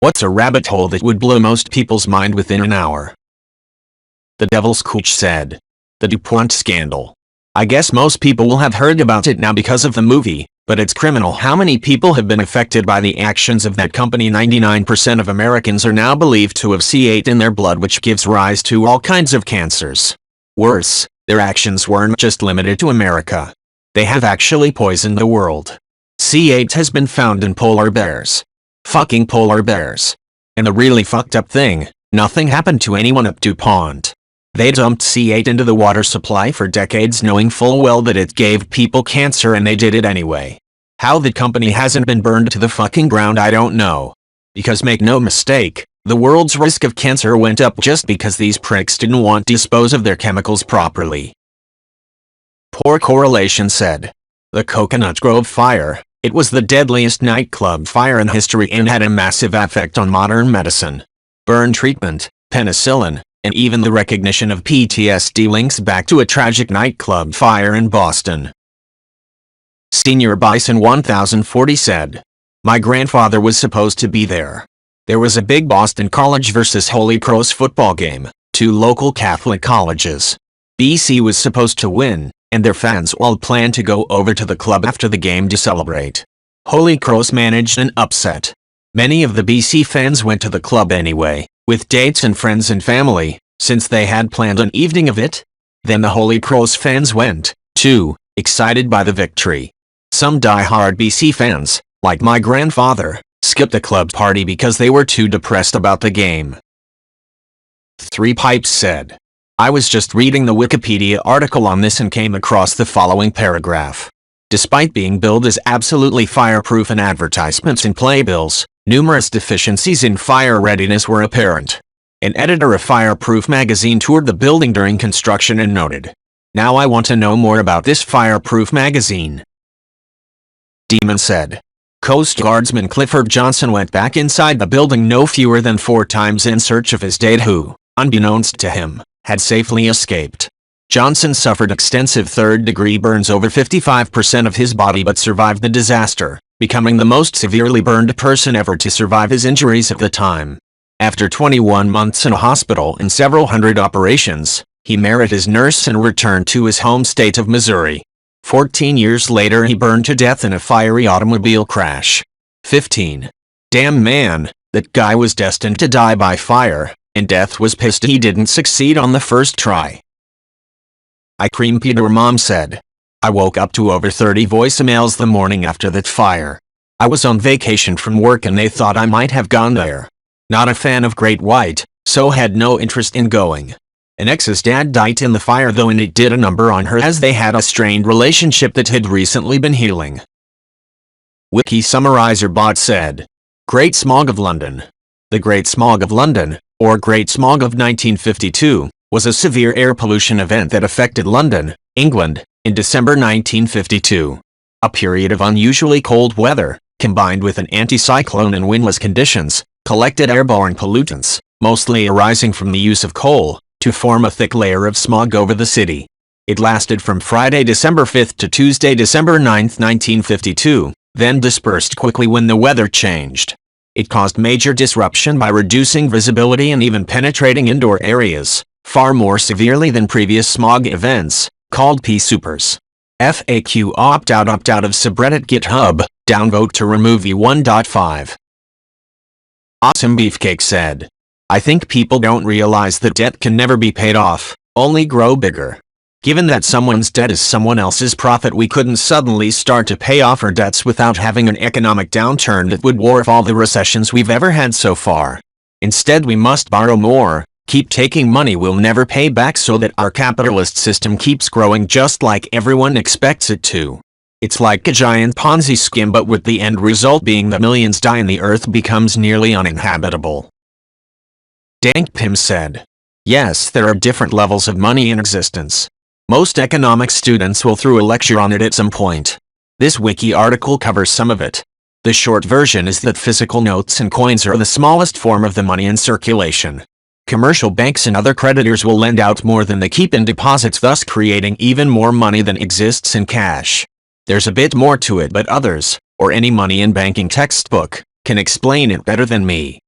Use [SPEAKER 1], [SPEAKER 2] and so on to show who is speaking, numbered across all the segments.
[SPEAKER 1] What's a rabbit hole that would blow most people's mind within an hour? The Devil's Cooch said. The Dupont Scandal. I guess most people will have heard about it now because of the movie, but it's criminal how many people have been affected by the actions of that company. 99% of Americans are now believed to have C8 in their blood, which gives rise to all kinds of cancers. Worse, their actions weren't just limited to America. They have actually poisoned the world. C8 has been found in polar bears. Fucking polar bears. And the really fucked up thing, nothing happened to anyone at DuPont. They dumped C8 into the water supply for decades knowing full well that it gave people cancer, and they did it anyway. How the company hasn't been burned to the fucking ground I don't know. Because make no mistake, the world's risk of cancer went up just because these pricks didn't want to dispose of their chemicals properly. Poor correlation said. The Coconut Grove fire. It was the deadliest nightclub fire in history and had a massive effect on modern medicine. Burn treatment, penicillin, and even the recognition of PTSD links back to a tragic nightclub fire in Boston. Senior Bison 1040 said. My grandfather was supposed to be there. There was a big Boston College versus Holy Cross football game, two local Catholic colleges. BC was supposed to win, and their fans all planned to go over to the club after the game to celebrate. Holy Cross managed an upset. Many of the BC fans went to the club anyway, with dates and friends and family, since they had planned an evening of it. Then the Holy Cross fans went, too, excited by the victory. Some die-hard BC fans, like my grandfather, skipped the club party because they were too depressed about the game. Three Pipes said. I was just reading the Wikipedia article on this and came across the following paragraph. Despite being billed as absolutely fireproof in advertisements and playbills, numerous deficiencies in fire readiness were apparent. An editor of Fireproof magazine toured the building during construction and noted, "Now I want to know more about this Fireproof magazine." Demon said. Coast Guardsman Clifford Johnson went back inside the building no fewer than 4 times in search of his date who, unbeknownst to him, had safely escaped. Johnson suffered extensive third-degree burns over 55% of his body but survived the disaster, becoming the most severely burned person ever to survive his injuries at the time. After 21 months in a hospital and several hundred operations, he married his nurse and returned to his home state of Missouri. 14 years later he burned to death in a fiery automobile crash. 15. Damn man, that guy was destined to die by fire, and death was pissed he didn't succeed on the first try. I cream Peter Mom said. I woke up to over 30 voicemails the morning after that fire. I was on vacation from work and they thought I might have gone there. Not a fan of Great White, so had no interest in going. An ex's dad died in the fire though, and it did a number on her as they had a strained relationship that had recently been healing. Wiki Summarizer Bot said. Great Smog of London. The Great Smog of London, or Great Smog of 1952, was a severe air pollution event that affected London, England, in December 1952. A period of unusually cold weather, combined with an anticyclone and windless conditions, collected airborne pollutants, mostly arising from the use of coal, to form a thick layer of smog over the city. It lasted from Friday, December 5th to Tuesday, December 9th, 1952, then dispersed quickly when the weather changed. It caused major disruption by reducing visibility and even penetrating indoor areas, far more severely than previous smog events, called P-Supers. FAQ opt-out of subreddit GitHub, downvote to remove V1.5. Awesome Beefcake said. I think people don't realize that debt can never be paid off, only grow bigger. Given that someone's debt is someone else's profit, we couldn't suddenly start to pay off our debts without having an economic downturn that would dwarf all the recessions we've ever had so far. Instead, we must borrow more, keep taking money we'll never pay back so that our capitalist system keeps growing just like everyone expects it to. It's like a giant Ponzi scheme, but with the end result being that millions die and the earth becomes nearly uninhabitable. Dank Pim said. Yes, there are different levels of money in existence. Most economics students will throw a lecture on it at some point. This wiki article covers some of it. The short version is that physical notes and coins are the smallest form of the money in circulation. Commercial banks and other creditors will lend out more than they keep in deposits, thus creating even more money than exists in cash. There's a bit more to it, but others, or any money in banking textbook, can explain it better than me.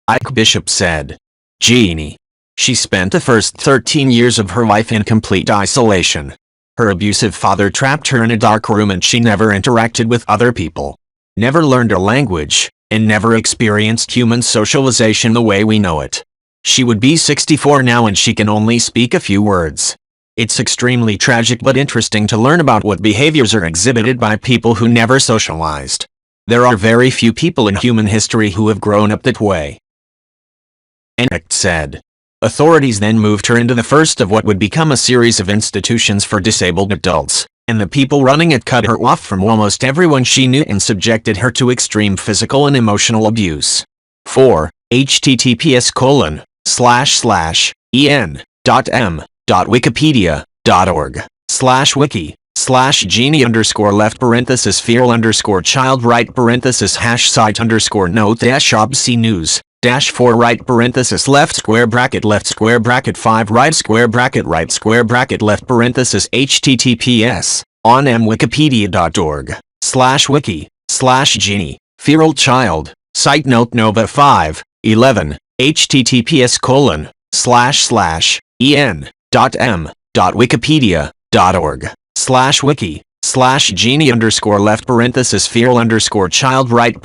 [SPEAKER 1] Ike Bishop said. Jeannie. She spent the first 13 years of her life in complete isolation. Her abusive father trapped her in a dark room and she never interacted with other people, never learned a language, and never experienced human socialization the way we know it. She would be 64 now and she can only speak a few words. It's extremely tragic but interesting to learn about what behaviors are exhibited by people who never socialized. There are very few people in human history who have grown up that way. Enicht said. Authorities then moved her into the first of what would become a series of institutions for disabled adults, and the people running it cut her off from almost everyone she knew and subjected her to extreme physical and emotional abuse. 4. https://en.m.wikipedea.org/wiki/genie_left /site_note-ob-c news-4 right 5 right https://on-m-wikipedia.org/wiki/genie feral child site note nova 5 11 https://en.m.wikipedea.org/wiki/genie_left feral_child right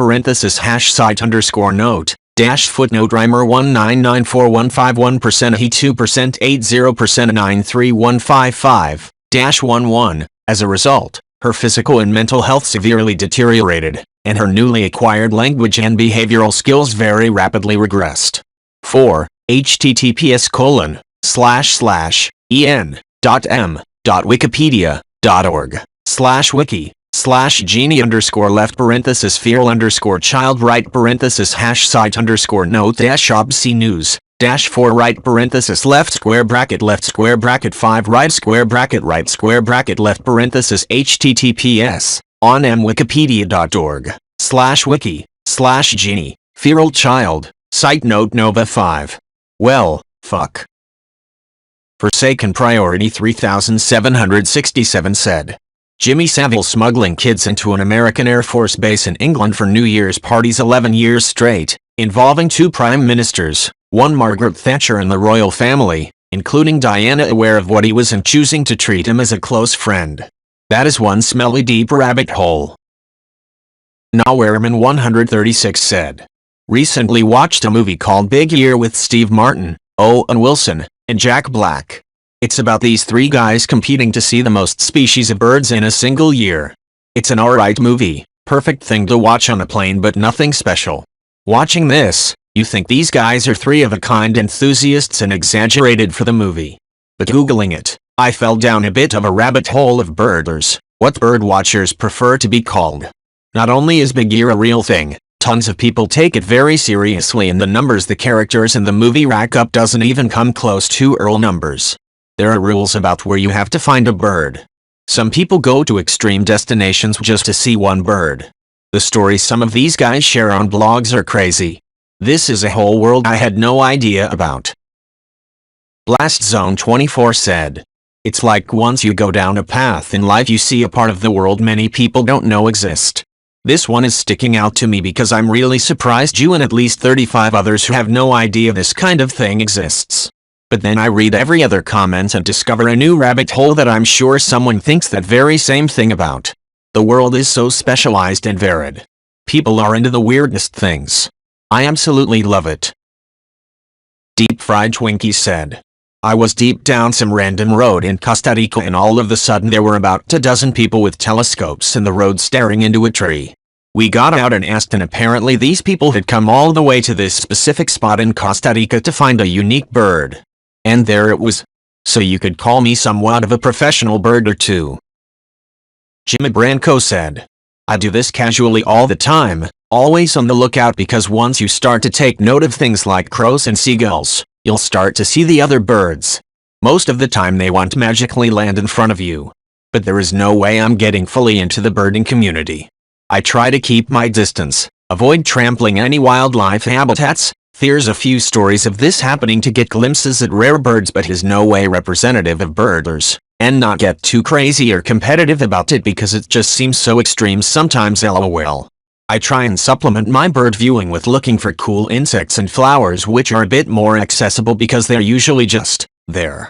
[SPEAKER 1] #site_note -footnote Reimer 1994151% he 2% 80% 93155-11. As a result, her physical and mental health severely deteriorated, and her newly acquired language and behavioral skills very rapidly regressed. 4. https://en.m.wikipedea.org/wiki/genie_left feral_child right #site_note-ob-c news-4 right left 5 right left https://on-m-wikipedia.org/wiki/genie feral child site note nova 5 well, fuck. Forsaken Priority 3767 said. Jimmy Savile smuggling kids into an American Air Force base in England for New Year's parties 11 years straight, involving 2 prime ministers, one Margaret Thatcher and the royal family, including Diana, aware of what he was and choosing to treat him as a close friend. That is one smelly deep rabbit hole. Nawerman 136 said. Recently watched a movie called Big Ear with Steve Martin, Owen Wilson, and Jack Black. It's about these 3 guys competing to see the most species of birds in a single year. It's an alright movie, perfect thing to watch on a plane but nothing special. Watching this, you think these guys are 3-of-a-kind enthusiasts and exaggerated for the movie. But Googling it, I fell down a bit of a rabbit hole of birders, what bird watchers prefer to be called. Not only is Big Ear a real thing, tons of people take it very seriously and the numbers the characters in the movie rack up doesn't even come close to real numbers. There are rules about where you have to find a bird. Some people go to extreme destinations just to see one bird. The stories some of these guys share on blogs are crazy. This is a whole world I had no idea about. Blast Zone 24 said. It's like once you go down a path in life you see a part of the world many people don't know exist. This one is sticking out to me because I'm really surprised you and at least 35 others who have no idea this kind of thing exists. But then I read every other comment and discover a new rabbit hole that I'm sure someone thinks that very same thing about. The world is so specialized and varied. People are into the weirdest things. I absolutely love it. Deep Fried Twinkie said. I was deep down some random road in Costa Rica and all of a sudden there were about a dozen people with telescopes in the road staring into a tree. We got out and asked and apparently these people had come all the way to this specific spot in Costa Rica to find a unique bird. And there it was. So you could call me somewhat of a professional birder too. Jimmy Branco said. I do this casually all the time, always on the lookout because once you start to take note of things like crows and seagulls, you'll start to see the other birds. Most of the time they won't magically land in front of you. But there is no way I'm getting fully into the birding community. I try to keep my distance, avoid trampling any wildlife habitats. There's a few stories of this happening to get glimpses at rare birds but is no way representative of birders, and not get too crazy or competitive about it because it just seems so extreme sometimes lol. I try and supplement my bird viewing with looking for cool insects and flowers which are a bit more accessible because they're usually just there.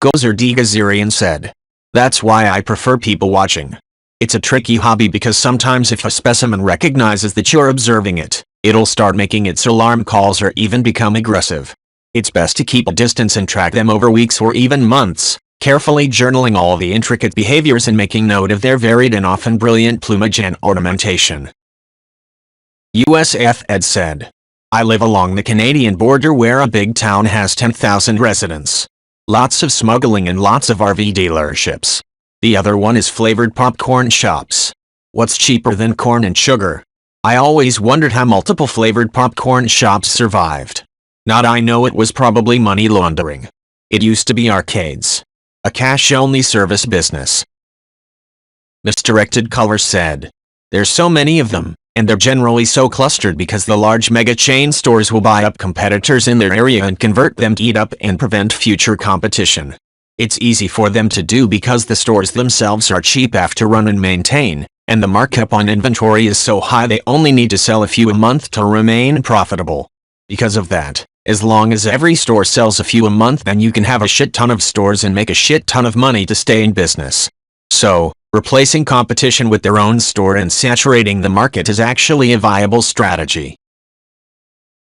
[SPEAKER 1] Gozer D. Gazarian said, "That's why I prefer people watching. It's a tricky hobby because sometimes if a specimen recognizes that you're observing it, it'll start making its alarm calls or even become aggressive. It's best to keep a distance and track them over weeks or even months, carefully journaling all the intricate behaviors and making note of their varied and often brilliant plumage and ornamentation." USAF Ed said, "I live along the Canadian border where a big town has 10,000 residents. Lots of smuggling and lots of RV dealerships. The other one is flavored popcorn shops. What's cheaper than corn and sugar? I always wondered how multiple flavored popcorn shops survived. Not I know it was probably money laundering. It used to be arcades. A cash-only service business." Misdirected Color said, "There's so many of them, and they're generally so clustered because the large mega chain stores will buy up competitors in their area and convert them to eat up and prevent future competition. It's easy for them to do because the stores themselves are cheap to run and maintain, and the markup on inventory is so high they only need to sell a few a month to remain profitable. Because of that, as long as every store sells a few a month, then you can have a shit ton of stores and make a shit ton of money to stay in business. So, replacing competition with their own store and saturating the market is actually a viable strategy."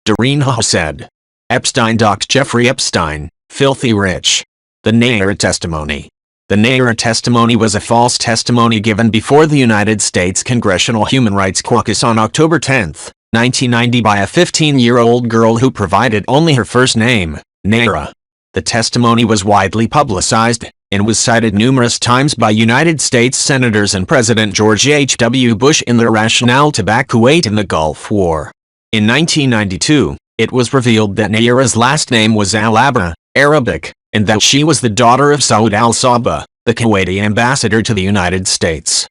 [SPEAKER 1] Doreen Ho said, "Epstein docked Jeffrey Epstein, filthy rich." The Neyer Testimony. The Neyer Testimony was a false testimony given before the United States Congressional Human Rights Caucus on October 10, 1990 by a 15-year-old girl who provided only her first name, Neyer. The testimony was widely publicized, and was cited numerous times by United States Senators and President George H.W. Bush in their rationale to back Kuwait in the Gulf War. In 1992, it was revealed that Nayer's last name was Al-Aba, Arabic, and that she was the daughter of Saud al-Sabah, the Kuwaiti ambassador to the United States.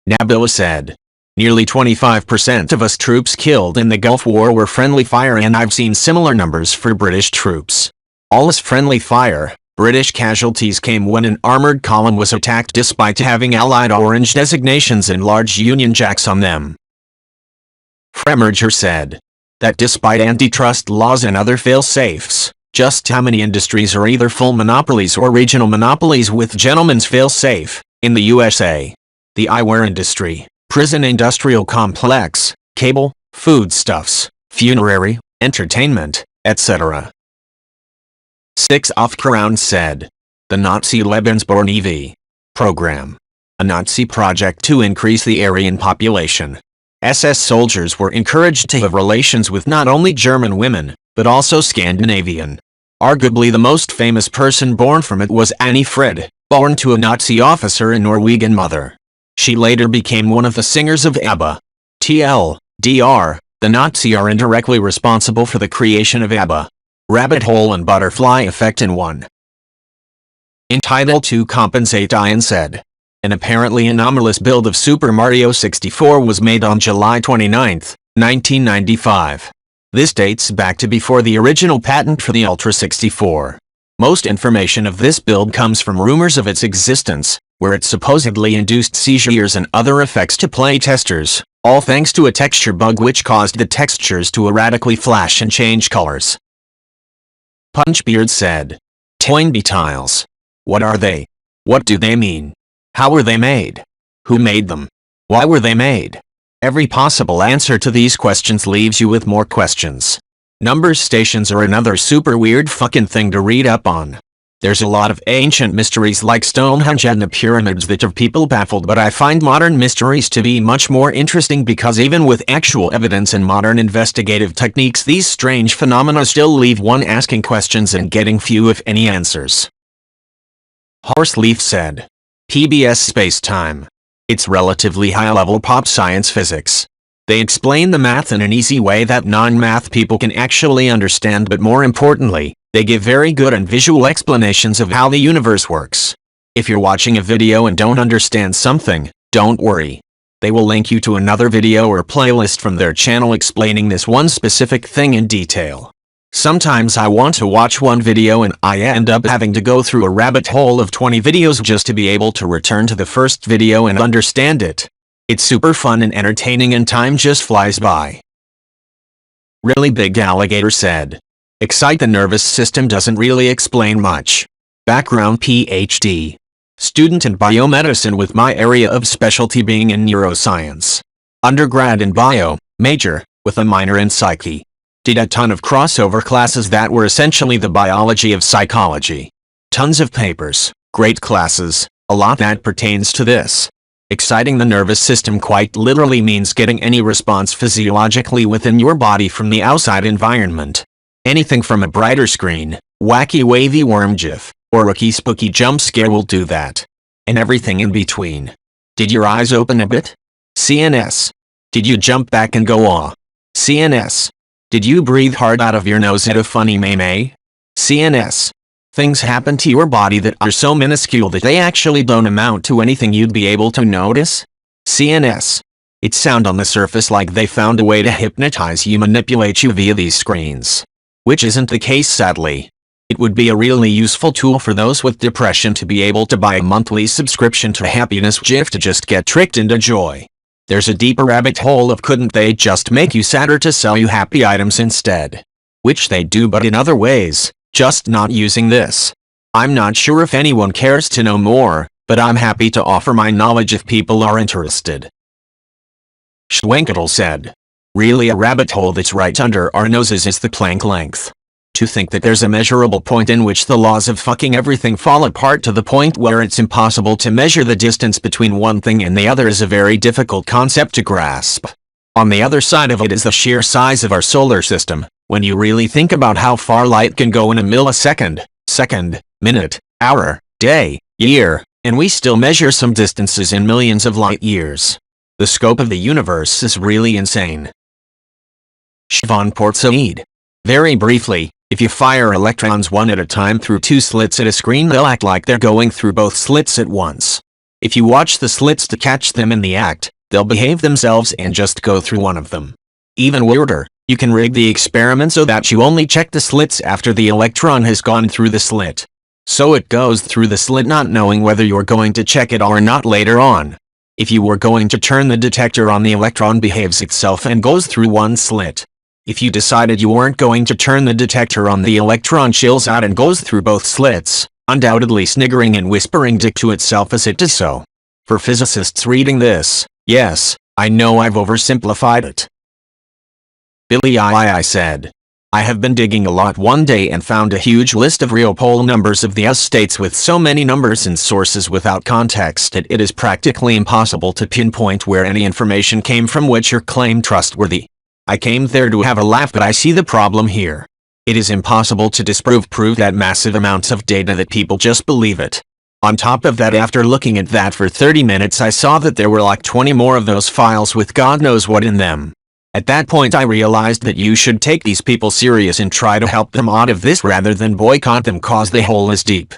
[SPEAKER 1] Nabila said, "Nearly 25% of us troops killed in the Gulf War were friendly fire, and I've seen similar numbers for British troops. All is friendly fire. British casualties came when an armored column was attacked despite having Allied orange designations and large Union jacks on them." Fremerger said, "That despite antitrust laws and other fail-safes, just how many industries are either full monopolies or regional monopolies with gentlemen's fail-safe, in the USA? The eyewear industry, prison industrial complex, cable, foodstuffs, funerary, entertainment, etc." 6 Off-Crown said, "The Nazi Lebensborn EV program. A Nazi project to increase the Aryan population. SS soldiers were encouraged to have relations with not only German women, but also Scandinavian. Arguably the most famous person born from it was Annie Frid, born to a Nazi officer and Norwegian mother. She later became one of the singers of ABBA. TLDR, the Nazi are indirectly responsible for the creation of ABBA. Rabbit hole and butterfly effect in one." Entitled to Compensate Ian said, "An apparently anomalous build of Super Mario 64 was made on July 29, 1995. This dates back to before the original patent for the Ultra 64. Most information of this build comes from rumors of its existence, where it supposedly induced seizures and other effects to playtesters, all thanks to a texture bug which caused the textures to erratically flash and change colors." Punchbeard said, "Toynbee tiles. What are they? What do they mean? How were they made? Who made them? Why were they made? Every possible answer to these questions leaves you with more questions. Number stations are another super weird fucking thing to read up on. There's a lot of ancient mysteries like Stonehenge and the pyramids that have people baffled, but I find modern mysteries to be much more interesting because even with actual evidence and modern investigative techniques, these strange phenomena still leave one asking questions and getting few if any answers." Horseleaf said, "PBS Space-Time. It's relatively high-level pop science physics. They explain the math in an easy way that non-math people can actually understand, but more importantly, they give very good and visual explanations of how the universe works. If you're watching a video and don't understand something, don't worry. They will link you to another video or playlist from their channel explaining this one specific thing in detail. Sometimes I want to watch one video and I end up having to go through a rabbit hole of 20 videos just to be able to return to the first video and understand it. It's super fun and entertaining and time just flies by. Really Big Alligator said. Excite the nervous system doesn't really explain much. Background PhD. Student in biomedicine with my area of specialty being in neuroscience. Undergrad in bio, major, with a minor in psyche. Did a ton of crossover classes that were essentially the biology of psychology. Tons of papers, great classes, a lot that pertains to this. Exciting the nervous system quite literally means getting any response physiologically within your body from the outside environment. Anything from a brighter screen, wacky wavy worm gif, or a spooky jump scare will do that. And everything in between. Did your eyes open a bit? CNS. Did you jump back and go aw? CNS. Did you breathe hard out of your nose at a funny meme? CNS. Things happen to your body that are so minuscule that they actually don't amount to anything you'd be able to notice? CNS. It sounds on the surface like they found a way to hypnotize you, manipulate you via these screens. Which isn't the case, sadly. It would be a really useful tool for those with depression to be able to buy a monthly subscription to Happiness GIF to just get tricked into joy. There's a deeper rabbit hole of couldn't they just make you sadder to sell you happy items instead? Which they do, but in other ways. Just not using this. I'm not sure if anyone cares to know more, but I'm happy to offer my knowledge if people are interested. Schwenketl said. Really a rabbit hole that's right under our noses is the Planck length. To think that there's a measurable point in which the laws of fucking everything fall apart to the point where it's impossible to measure the distance between one thing and the other is a very difficult concept to grasp. On the other side of it is the sheer size of our solar system. When you really think about how far light can go in a millisecond, second, minute, hour, day, year, and we still measure some distances in millions of light years. The scope of the universe is really insane. Siobhan Port-Said. Very briefly, if you fire electrons one at a time through two slits at a screen, they'll act like they're going through both slits at once. If you watch the slits to catch them in the act, they'll behave themselves and just go through one of them. Even weirder. You can rig the experiment so that you only check the slits after the electron has gone through the slit. So it goes through the slit not knowing whether you're going to check it or not later on. If you were going to turn the detector on, the electron behaves itself and goes through one slit. If you decided you weren't going to turn the detector on, the electron chills out and goes through both slits, undoubtedly sniggering and whispering dick to itself as it does so. For physicists reading this, yes, I know I've oversimplified it. Billy I said. I have been digging a lot one day and found a huge list of real poll numbers of the US states with so many numbers and sources without context that it is practically impossible to pinpoint where any information came from which your claim trustworthy. I came there to have a laugh, but I see the problem here. It is impossible to prove that massive amounts of data that people just believe it. On top of that, after looking at that for 30 minutes, I saw that there were like 20 more of those files with God knows what in them. At that point I realized that you should take these people serious and try to help them out of this rather than boycott them, cause the hole is deep.